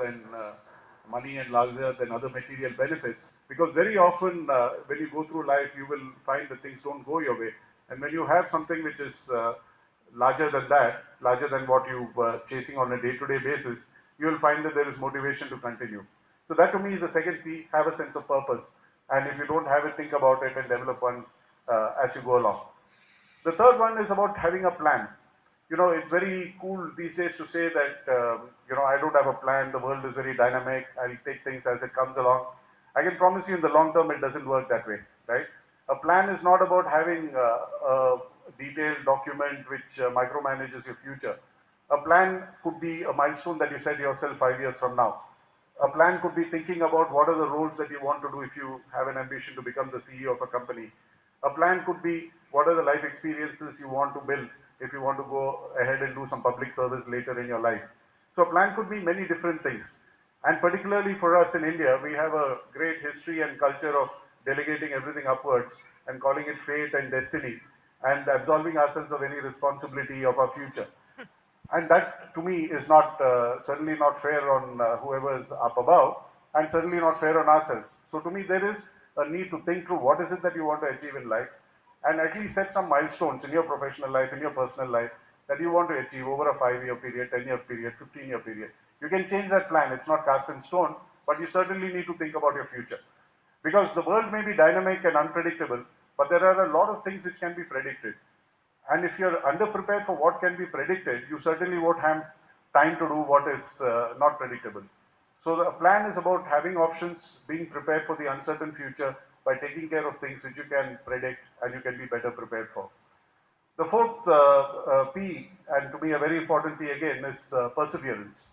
than money and larger than other material benefits. Because very often when you go through life, you will find that things don't go your way. And when you have something which is larger than that, larger than what you were chasing on a day-to-day basis, you will find that there is motivation to continue. So that to me is the second P, have a sense of purpose. And if you don't have it, think about it and develop one as you go along. The third one is about having a plan. It's very cool these days to say that, I don't have a plan, the world is very dynamic, I'll take things as it comes along. I can promise you in the long term it doesn't work that way, right? A plan is not about having a detailed document which micromanages your future. A plan could be a milestone that you set yourself 5 years from now. A plan could be thinking about what are the roles that you want to do if you have an ambition to become the CEO of a company. A plan could be what are the life experiences you want to build if you want to go ahead and do some public service later in your life. So a plan could be many different things. And particularly for us in India, we have a great history and culture of delegating everything upwards and calling it fate and destiny and absolving ourselves of any responsibility of our future. And that to me is not certainly not fair on whoever is up above, and certainly not fair on ourselves. So to me there is a need to think through what is it that you want to achieve in life, and at least set some milestones in your professional life, in your personal life, that you want to achieve over a 5-year period, 10-year period, 15-year period. You can change that plan, it's not cast in stone, but you certainly need to think about your future. Because the world may be dynamic and unpredictable, but there are a lot of things which can be predicted. And if you're underprepared for what can be predicted, you certainly won't have time to do what is not predictable. So the plan is about having options, being prepared for the uncertain future by taking care of things which you can predict and you can be better prepared for. The fourth P, and to me a very important P again, is perseverance.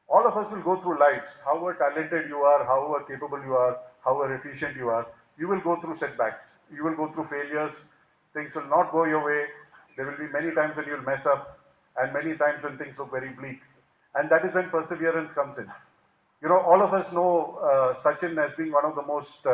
All of us will go through lives, however talented you are, however capable you are, however efficient you are, you will go through setbacks, you will go through failures, things will not go your way, there will be many times when you'll mess up, and many times when things look very bleak. And that is when perseverance comes in. All of us know Sachin as being one of the most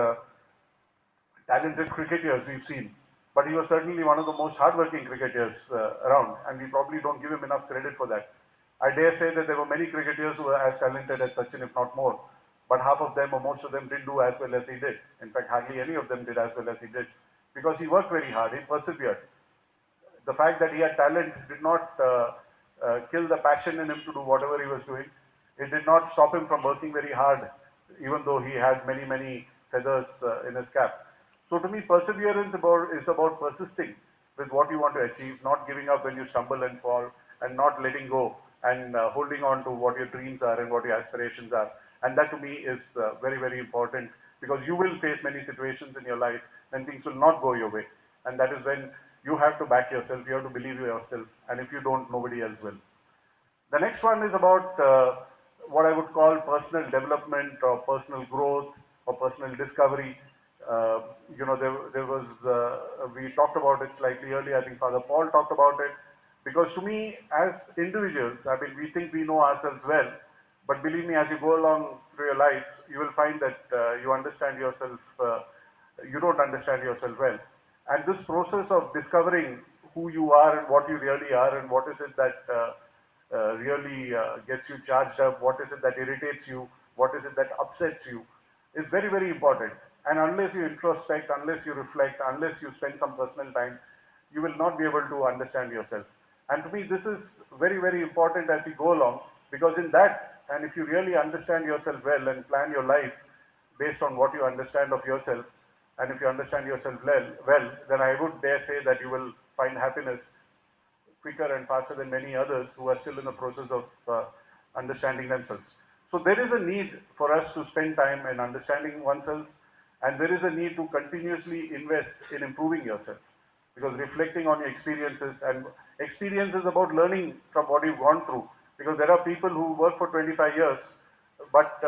talented cricketers we've seen, but he was certainly one of the most hardworking cricketers around, and we probably don't give him enough credit for that. I dare say that there were many cricketers who were as talented as Sachin, if not more, but half of them or most of them didn't do as well as he did. In fact, hardly any of them did as well as he did, because he worked very hard, he persevered. The fact that he had talent did not kill the passion in him to do whatever he was doing. It did not stop him from working very hard, even though he had many, many feathers in his cap. So to me, perseverance is about persisting with what you want to achieve, not giving up when you stumble and fall, and not letting go, and holding on to what your dreams are and what your aspirations are. And that to me is very, very important, because you will face many situations in your life when things will not go your way. And that is when you have to back yourself, you have to believe in yourself, and if you don't, nobody else will. The next one is about what I would call personal development or personal growth or personal discovery. We talked about it slightly earlier, I think Father Paul talked about it, because to me, as individuals, I mean, we think we know ourselves well, but believe me, as you go along through your lives, you will find that you understand yourself, you don't understand yourself well. And this process of discovering who you are and what you really are and what is it that really gets you charged up, what is it that irritates you, what is it that upsets you, is very, very important. And unless you introspect, unless you reflect, unless you spend some personal time, you will not be able to understand yourself. And to me, this is very, very important as you go along, because in that, and if you really understand yourself well and plan your life based on what you understand of yourself, and if you understand yourself well, then I would dare say that you will find happiness quicker and faster than many others who are still in the process of understanding themselves. So there is a need for us to spend time in understanding oneself, and there is a need to continuously invest in improving yourself, because reflecting on your experiences, and experience is about learning from what you've gone through, because there are people who work for 25 years, but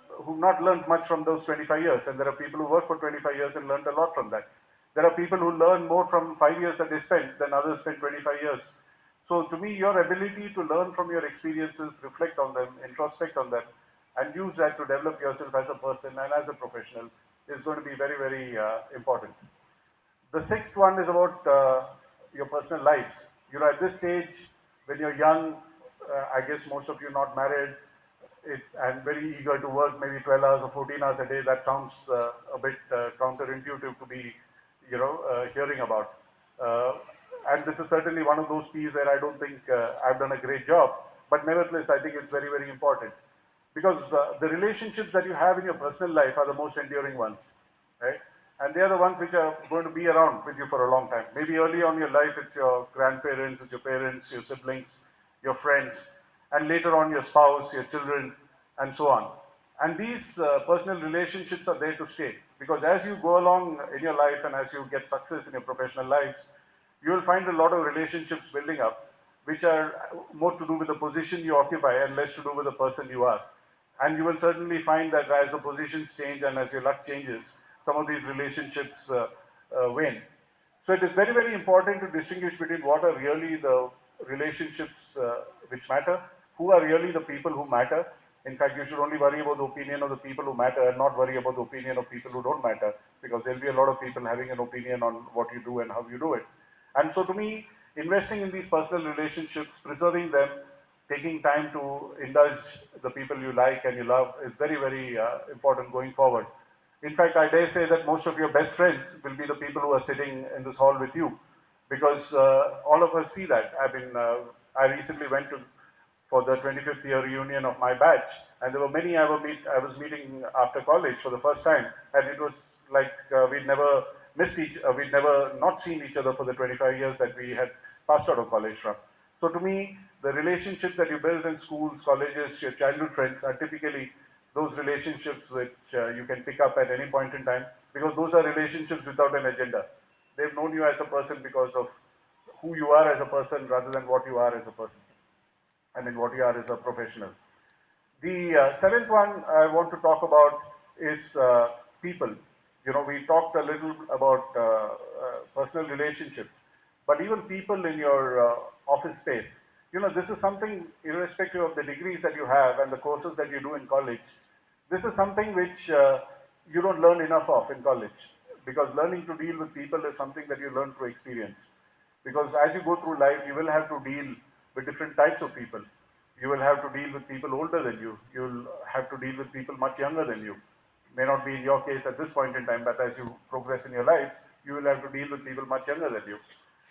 who've not learned much from those 25 years, and there are people who work for 25 years and learned a lot from that. There are people who learn more from 5 years that they spent than others spent 25 years. So to me, your ability to learn from your experiences, reflect on them, introspect on them, and use that to develop yourself as a person and as a professional is going to be very, very important. The sixth one is about your personal lives. At this stage, when you're young, I guess most of you not married, and very eager to work maybe 12 hours or 14 hours a day. That sounds a bit counterintuitive to be, hearing about. Uh, and this is certainly one of those P's where I don't think I've done a great job. But nevertheless, I think it's very, very important. Because the relationships that you have in your personal life are the most enduring ones, right? And they are the ones which are going to be around with you for a long time. Maybe early on in your life, it's your grandparents, it's your parents, your siblings, your friends, and later on your spouse, your children, and so on. And these personal relationships are there to stay. Because as you go along in your life and as you get success in your professional lives, you will find a lot of relationships building up, which are more to do with the position you occupy and less to do with the person you are. And you will certainly find that as the positions change and as your luck changes, some of these relationships wane. So it is very, very important to distinguish between what are really the relationships which matter, who are really the people who matter. In fact, you should only worry about the opinion of the people who matter and not worry about the opinion of people who don't matter, because there'll be a lot of people having an opinion on what you do and how you do it. And so to me, investing in these personal relationships, preserving them, taking time to indulge the people you like and you love is very, very important going forward. In fact, I dare say that most of your best friends will be the people who are sitting in this hall with you, because all of us see that. I recently went to for the 25th year reunion of my batch, and there were many I was meeting after college for the first time, and it was like we'd never we'd never not seen each other for the 25 years that we had passed out of college from. So to me, the relationships that you build in schools, colleges, your childhood friends are typically those relationships which you can pick up at any point in time, because those are relationships without an agenda. They've known you as a person because of who you are as a person rather than what you are as a person. I mean, what you are as a professional. The seventh one I want to talk about is people. We talked a little about personal relationships, but even people in your office space. This is something, irrespective of the degrees that you have and the courses that you do in college, this is something which you don't learn enough of in college, because learning to deal with people is something that you learn through experience. Because as you go through life, you will have to deal with different types of people. You will have to deal with people older than you. You'll have to deal with people much younger than you. May not be in your case at this point in time, but as you progress in your life, you will have to deal with people much younger than you.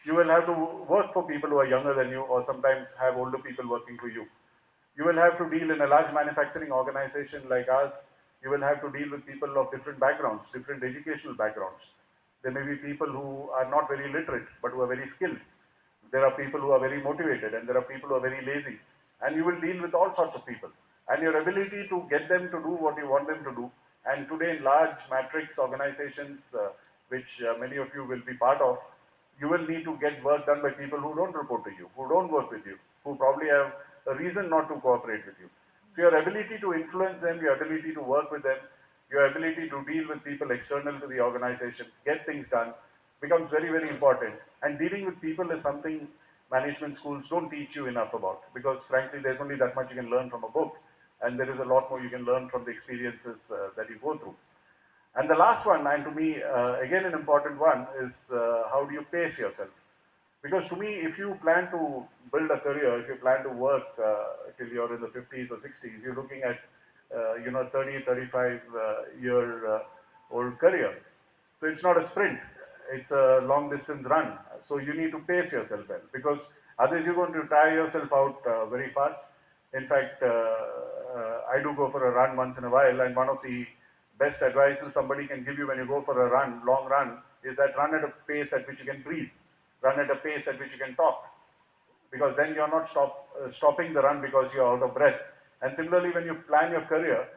You will have to work for people who are younger than you, or sometimes have older people working for you. You will have to deal in a large manufacturing organization like ours. You will have to deal with people of different backgrounds, different educational backgrounds. There may be people who are not very literate, but who are very skilled. There are people who are very motivated, and there are people who are very lazy. And you will deal with all sorts of people. And your ability to get them to do what you want them to do, and today in large matrix organizations, which many of you will be part of, you will need to get work done by people who don't report to you, who don't work with you, who probably have a reason not to cooperate with you. So your ability to influence them, your ability to work with them, your ability to deal with people external to the organization, get things done, becomes very, very important. And dealing with people is something management schools don't teach you enough about, because frankly, there's only that much you can learn from a book, and there is a lot more you can learn from the experiences that you go through. And the last one, and to me, again an important one, is how do you pace yourself? Because to me, if you plan to build a career, if you plan to work till you're in the 50s or 60s, you're looking at 30, 35 year old career. So it's not a sprint, it's a long distance run. So you need to pace yourself well, because otherwise you're going to tire yourself out very fast. In fact, I do go for a run once in a while, and one of the best advices somebody can give you when you go for a run, long run, is that run at a pace at which you can breathe, run at a pace at which you can talk, because then you're not stopping the run because you're out of breath. And similarly, when you plan your career,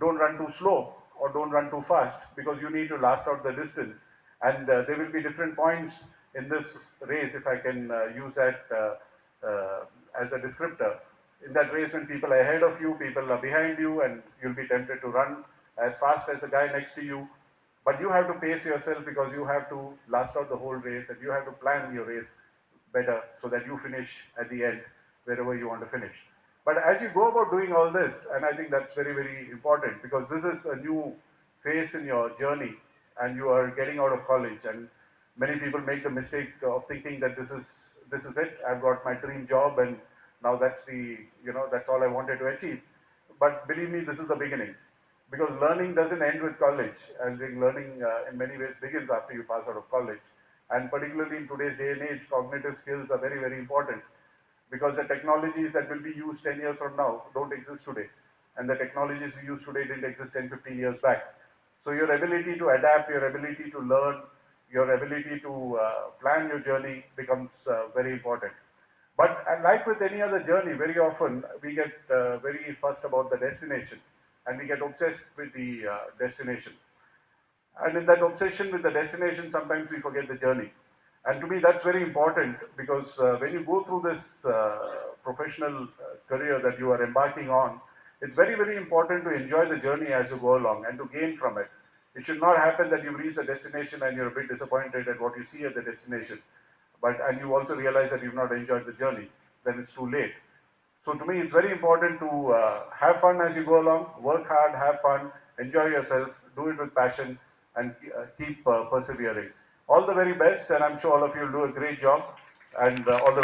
don't run too slow or don't run too fast, because you need to last out the distance. And there will be different points in this race, if I can use that as a descriptor. In that race, when people are ahead of you, people are behind you, and you'll be tempted to run as fast as the guy next to you. But you have to pace yourself, because you have to last out the whole race, and you have to plan your race better so that you finish at the end wherever you want to finish. But as you go about doing all this, and I think that's very, very important, because this is a new phase in your journey, and you are getting out of college, and many people make the mistake of thinking that this is it. I've got my dream job, and now that's all I wanted to achieve. but believe me, this is the beginning. Because learning doesn't end with college, and learning in many ways begins after you pass out of college. And particularly in today's day and age, cognitive skills are very, very important because the technologies that will be used 10 years from now don't exist today. And the technologies we use today didn't exist 10, 15 years back. So your ability to adapt, your ability to learn, your ability to plan your journey becomes very important. But like with any other journey, very often we get very fussed about the destination and we get obsessed with the destination. And in that obsession with the destination, sometimes we forget the journey. And to me, that's very important because when you go through this professional career that you are embarking on, it's very, very important to enjoy the journey as you go along and to gain from it. It should not happen that you reach the destination and you're a bit disappointed at what you see at the destination, and you also realize that you've not enjoyed the journey. Then it's too late. So to me, it's very important to have fun as you go along, work hard, have fun, enjoy yourself, do it with passion, and keep persevering. All the very best, and I'm sure all of you will do a great job, and all the